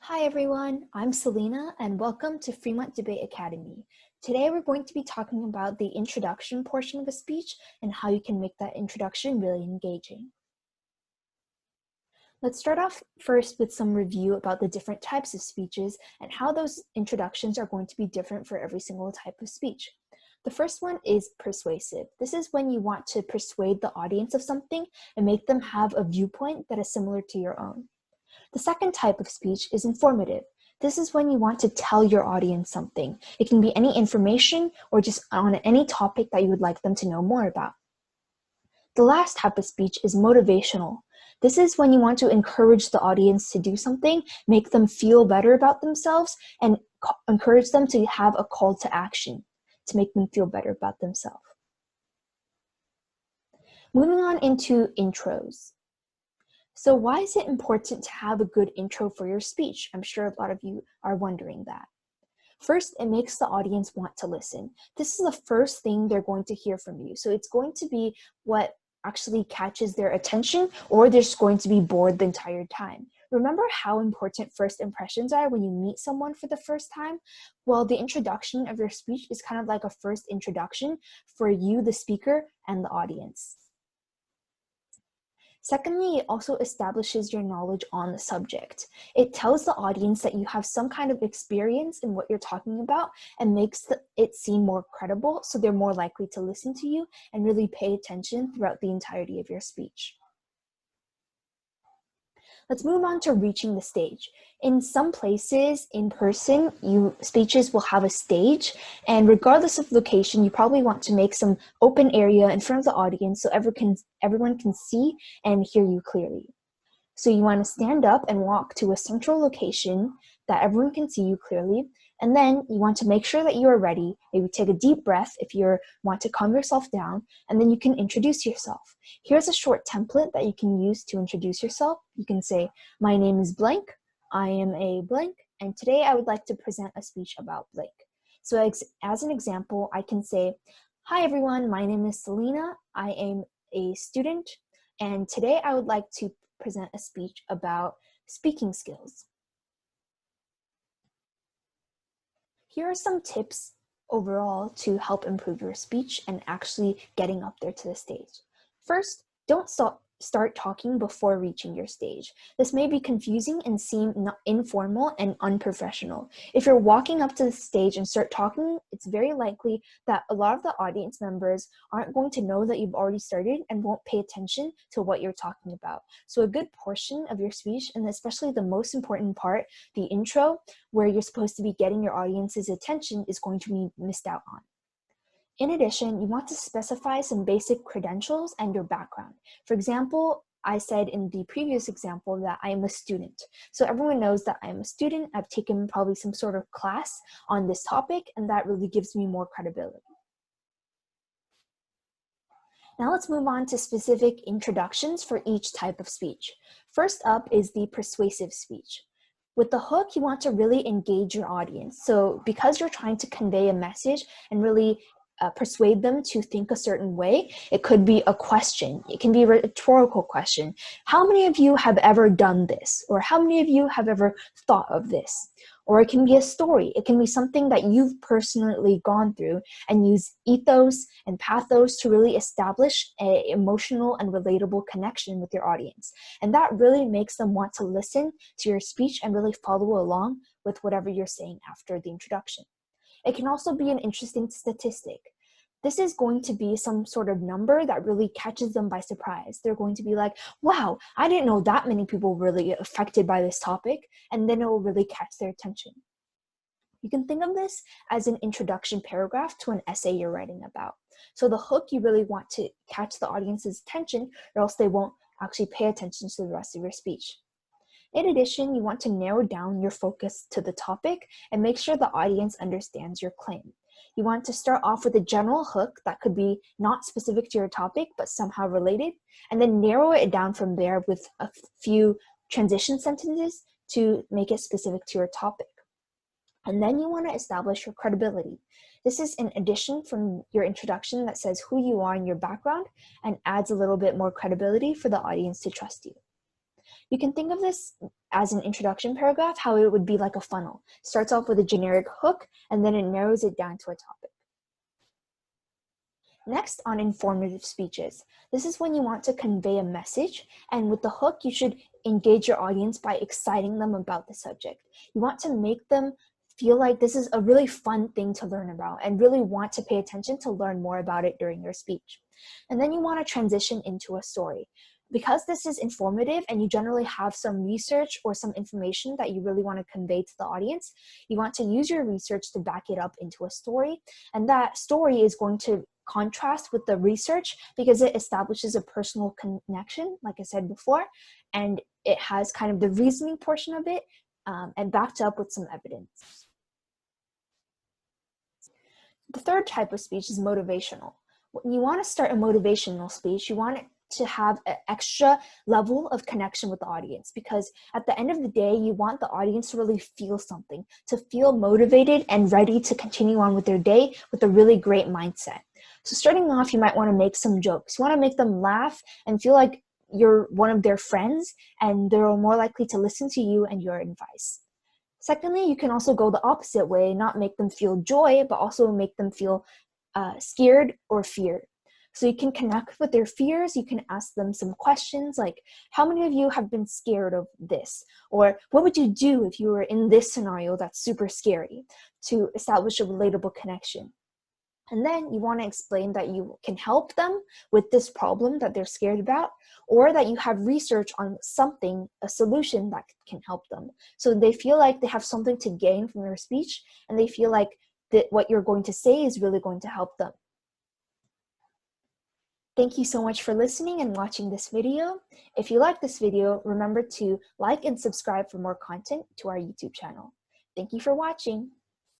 Hi everyone, I'm Selena and welcome to Fremont Debate Academy. Today we're going to be talking about the introduction portion of a speech and how you can make that introduction really engaging. Let's start off first with some review about the different types of speeches and how those introductions are going to be different for every single type of speech. The first one is persuasive. This is when you want to persuade the audience of something and make them have a viewpoint that is similar to your own. The second type of speech is informative. This is when you want to tell your audience something. It can be any information or just on any topic that you would like them to know more about. The last type of speech is motivational. This is when you want to encourage the audience to do something, make them feel better about themselves, and encourage them to have a call to action to make them feel better about themselves. Moving on into intros. So why is it important to have a good intro for your speech? I'm sure a lot of you are wondering that. First, it makes the audience want to listen. This is the first thing they're going to hear from you. So it's going to be what actually catches their attention, or they're just going to be bored the entire time. Remember how important first impressions are when you meet someone for the first time? Well, the introduction of your speech is kind of like a first introduction for you, the speaker, and the audience. Secondly, it also establishes your knowledge on the subject. It tells the audience that you have some kind of experience in what you're talking about and makes it seem more credible, so they're more likely to listen to you and really pay attention throughout the entirety of your speech. Let's move on to reaching the stage. In some places, in person, speeches will have a stage, and regardless of location, you probably want to make some open area in front of the audience so everyone can see and hear you clearly. So you want to stand up and walk to a central location that everyone can see you clearly. And then you want to make sure that you are ready. Maybe take a deep breath if you want to calm yourself down, and then you can introduce yourself. Here's a short template that you can use to introduce yourself. You can say, my name is blank, I am a blank, and today I would like to present a speech about blank. So as an example, I can say, hi everyone, my name is Selena, I am a student, and today I would like to present a speech about speaking skills. Here are some tips overall to help improve your speech and actually getting up there to the stage. First, don't start talking before reaching your stage. This may be confusing and seem informal and unprofessional. If you're walking up to the stage and start talking, it's very likely that a lot of the audience members aren't going to know that you've already started and won't pay attention to what you're talking about. So a good portion of your speech, and especially the most important part, the intro, where you're supposed to be getting your audience's attention, is going to be missed out on. In addition, you want to specify some basic credentials and your background. For example, I said in the previous example that I am a student. So everyone knows that I am a student. I've taken probably some sort of class on this topic, and that really gives me more credibility. Now let's move on to specific introductions for each type of speech. First up is the persuasive speech. With the hook, you want to really engage your audience. So because you're trying to convey a message and really persuade them to think a certain way, it could be a question. It can be a rhetorical question. How many of you have ever done this? Or how many of you have ever thought of this? Or it can be a story. It can be something that you've personally gone through and use ethos and pathos to really establish an emotional and relatable connection with your audience. And that really makes them want to listen to your speech and really follow along with whatever you're saying after the introduction. It can also be an interesting statistic. This is going to be some sort of number that really catches them by surprise. They're going to be like, wow, I didn't know that many people were really affected by this topic, and then it will really catch their attention. You can think of this as an introduction paragraph to an essay you're writing about. So the hook, you really want to catch the audience's attention, or else they won't actually pay attention to the rest of your speech. In addition, you want to narrow down your focus to the topic and make sure the audience understands your claim. You want to start off with a general hook that could be not specific to your topic, but somehow related, and then narrow it down from there with a few transition sentences to make it specific to your topic. And then you want to establish your credibility. This is an addition from your introduction that says who you are and your background and adds a little bit more credibility for the audience to trust you. You can think of this as an introduction paragraph, how it would be like a funnel. Starts off with a generic hook, and then it narrows it down to a topic. Next, on informative speeches. This is when you want to convey a message, and with the hook, you should engage your audience by exciting them about the subject. You want to make them feel like this is a really fun thing to learn about and really want to pay attention to learn more about it during your speech. And then you want to transition into a story. Because this is informative and you generally have some research or some information that you really want to convey to the audience, you want to use your research to back it up into a story. And that story is going to contrast with the research because it establishes a personal connection, like I said before, and it has kind of the reasoning portion of it and backed up with some evidence. The third type of speech is motivational. When you want to start a motivational speech, you want it to have an extra level of connection with the audience, because at the end of the day, you want the audience to really feel something, to feel motivated and ready to continue on with their day with a really great mindset. So starting off, you might want to make some jokes. You want to make them laugh and feel like you're one of their friends, and they're more likely to listen to you and your advice. Secondly, you can also go the opposite way, not make them feel joy, but also make them feel scared or feared. So you can connect with their fears. You can ask them some questions like, how many of you have been scared of this? Or what would you do if you were in this scenario that's super scary, to establish a relatable connection. And then you want to explain that you can help them with this problem that they're scared about, or that you have research on something, a solution that can help them. So they feel like they have something to gain from your speech, and they feel like that what you're going to say is really going to help them. Thank you so much for listening and watching this video. If you like this video, remember to like and subscribe for more content to our YouTube channel. Thank you for watching.